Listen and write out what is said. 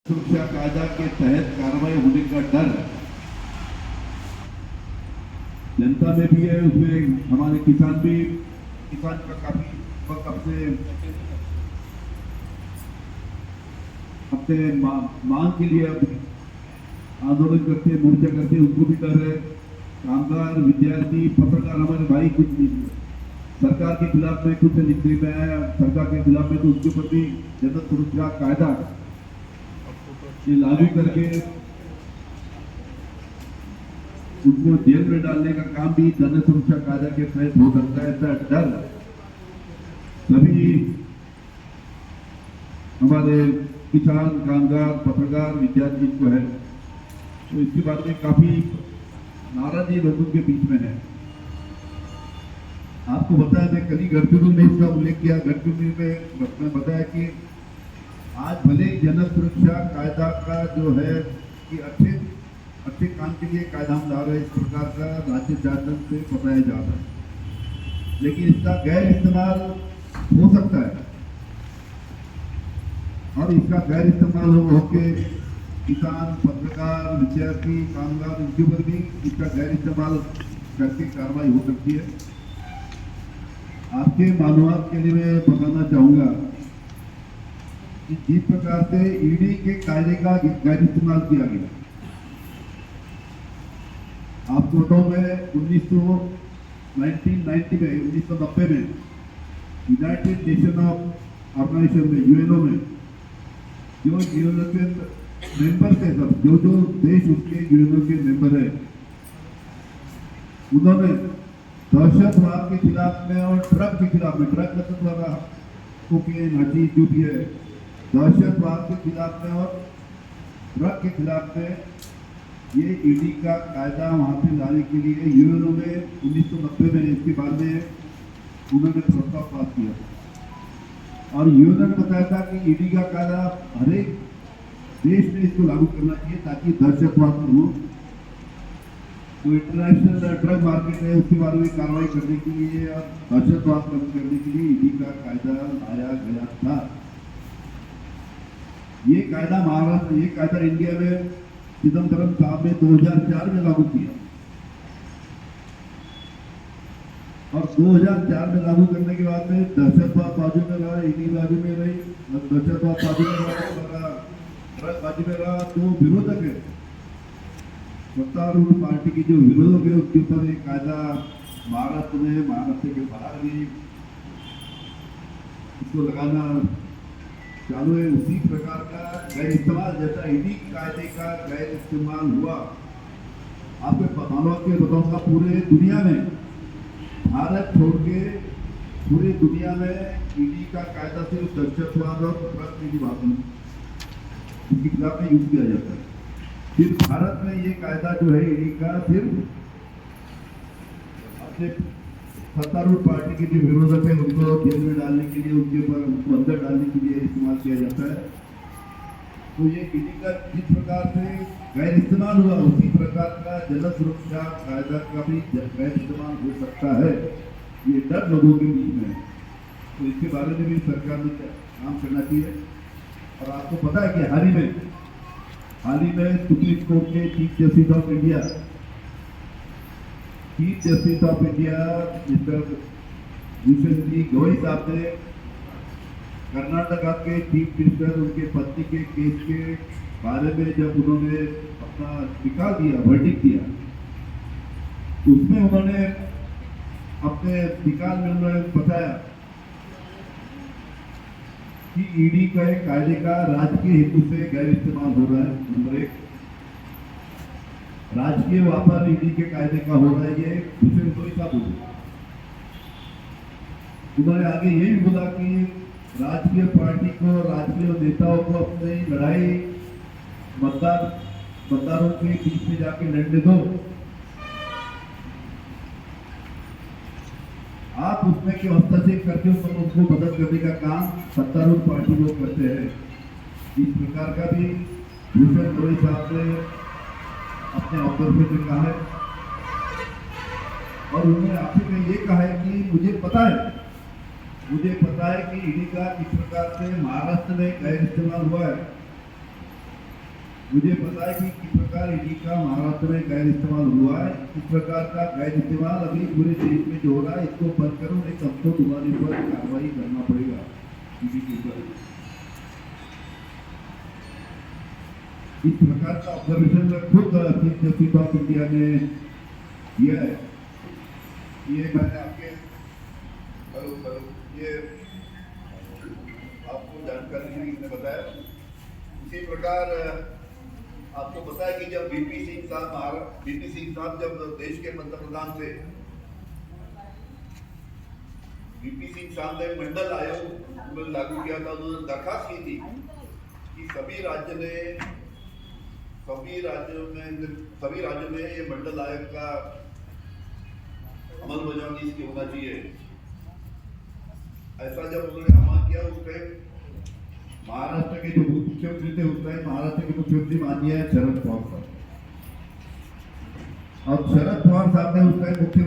सुरक्षा कायदा के तहत कार्रवाई होने का डर जनता में भी है। उसमें हमारे किसान का काफी वक्त अपने मांग के लिए आंदोलन करते हैं, मोर्चा करते हैं, उनको भी डर है। कामगार, विद्यार्थी, पत्रकार हमारे भाई कुछ सरकार के खिलाफ में कुछ लिखने में आया, सरकार के खिलाफ में तो उसके ऊपर भी जनता सुरक्षा कायदा ये लागू करके उनको जेल में डालने का काम भी जन सुरक्षा कायदा के तहत हो सकता है। ऐसा डर सभी हमारे किसान, कामगार, पत्रकार, विद्यार्थी को है। तो इसके बारे में काफी नाराजगी लोगों के बीच में है। आपको बताया, मैं कल ही गढ़चिरौली में इसका उल्लेख किया। गढ़चिरौली में मैं बताया कि आज भले जन सुरक्षा कायदा का जो है कि अच्छे काम के लिए कायदा हम ला रहे हैं, इस प्रकार का राज्य शासन से बताया जा रहा है, लेकिन इसका गैर इस्तेमाल हो सकता है और इसका गैर इस्तेमाल होके किसान, पत्रकार, विद्यार्थी, कामगार, इनके ऊपर भी इसका गैर इस्तेमाल करके कार्रवाई हो सकती है। आपके मालूमात के लिए मैं बताना चाहूंगा कि जिस प्रकार से ईडी के कायदे का गैर इस्तेमाल किया गया, आपको बताऊं मैं 1990 में 1990 में यूनाइटेड नेशन ऑर्गेनाइजेशन में, यूएनओ में जो यूएनओ के मेंबर थे, सब जो देश उसके यूएनओ के मेंबर है, उन्होंने दहशतवाद के खिलाफ में और ड्रग के खिलाफ में, ड्रग मतलब द्वारा कोकेन, हशीश जो भी है, दहशतवाद के खिलाफ में और ड्रग के खिलाफ में ये ईडी का कायदा वहां पे लाने के लिए यूएनओ में 1990 में इसके बाद में उन्होंने प्रस्ताव पास किया और यूएनओ ने बताया था कि ईडी का कायदा हर एक देश में इसको लागू करना चाहिए ताकि दहशतवाद हो, तो इंटरनेशनल ड्रग मार्केट है उसके बारे में कार्रवाई करने के लिए और दहशतवाद कम करने के लिए ईडी का कायदा लाया गया था। ये कायदा महाराष्ट्र, ये कायदा इंडिया में चिदम्बरम साहब ने 2004 में लागू किया और 2004 में लागू करने के बाद में दहशतवाद बाजू में रहा, ईडी बाजू में रही, दहशतवाद बाजू में रहा, ड्रग बाजू में रहा। तो विरोधक है, सत्तारूढ़ पार्टी की जो विरोधक है, उसके ऊपर एक कायदा महाराष्ट्र में, महाराष्ट्र के बाहर भी इसको लगाना चालू है। उसी प्रकार का गैर इस्तेमाल, जैसा ईडी कायदे का गैर इस्तेमाल हुआ, आपके मालूम के बताऊंगा, पूरे दुनिया में, भारत छोड़ के पूरे दुनिया में ईडी का कायदा सिर्फ दहशतवाद और ड्रग उसके खिलाफ में यूज किया जाता है। सिर्फ भारत में ये कायदा जो है ईडी का सिर्फ अपने सत्तारूढ़ पार्टी के जो विरोधक है उनको जेल में डालने के लिए, उनके ऊपर उनको अंदर डालने के लिए इस्तेमाल किया जाता है। तो ये ईडी का जिस प्रकार से गैर इस्तेमाल हुआ, उसी प्रकार का जन सुरक्षा कायदा का भी गैर इस्तेमाल हो सकता है। ये डर लोगों के बीच में है, तो इसके बारे में भी सरकार ने काम करना चाहिए। और आपको पता है कि हाल ही में सुप्रीम कोर्ट के chief justice of India mister recently Gavai साहब ने कर्नाटका के चीफ मिनिस्टर, उनके पत्नी के केस के बारे में जब उन्होंने अपना निकाल दिया, वर्डिक्ट दिया, तो उसमें उन्होंने अपने निकाल में उन्होंने बताया कि ईडी का कायदे का राजकीय हेतु से गैर इस्तेमाल हो रहा है। नंबर एक, राजकीय व्यापार ईडी के कायदे का हो रहा है, ये दूसरे कोई सा बोले। उन्होंने आगे यही बोला कि राजकीय पार्टी को, राजकीय नेताओं को अपनी लड़ाई मतदारों के बीच में जाके लड़ने दो, आप उसमें क्यों हस्तक्षेप करते हो, तो उनको मदद करने का काम सत्तारूढ़ पार्टी लोग करते हैं। इस प्रकार का भी भूषण गवई साहब ने अपने ऑफर में कहा है और उन्होंने आखिर में ये कहा है कि मुझे पता है कि ईडी का किस प्रकार से महाराष्ट्र में गैर इस्तेमाल हुआ है मुझे पता है कि किस प्रकार ईडी का महाराष्ट्र में गैर इस्तेमाल हुआ है। इस प्रकार का गैर इस्तेमाल अभी पूरे देश में जो हो रहा है, इसको बंद करो, नहीं तो सबको तुम्हारे ऊपर कार्रवाई करना पड़ेगा ईडी के ऊपर। इस प्रकार का ऑब्जर्वेशन में खुद चीफ जस्टिस ऑफ इंडिया ने किया है। ये मैंने आपके ये आपको जानकारी के लिए इसने बताया। इसी प्रकार आपको पता है कि जब वीपी सिंह साहब जब देश के पंतप्रधान थे, वीपी सिंह साहब ने मंडल आयोग उन्होंने लागू किया था। उन्होंने दरखास्त की थी कि सभी राज्यों में ये मंडल आयोग का अमल बजावनी इसकी होना चाहिए। ऐसा जब उन्होंने अमल किया, उस टाइम महाराष्ट्र के जो मुख्यमंत्री थे, उस टाइम महाराष्ट्र के मुख्यमंत्री माननीय शरद पवार साहब, और शरद पवार साहब ने उस टाइम मुख्य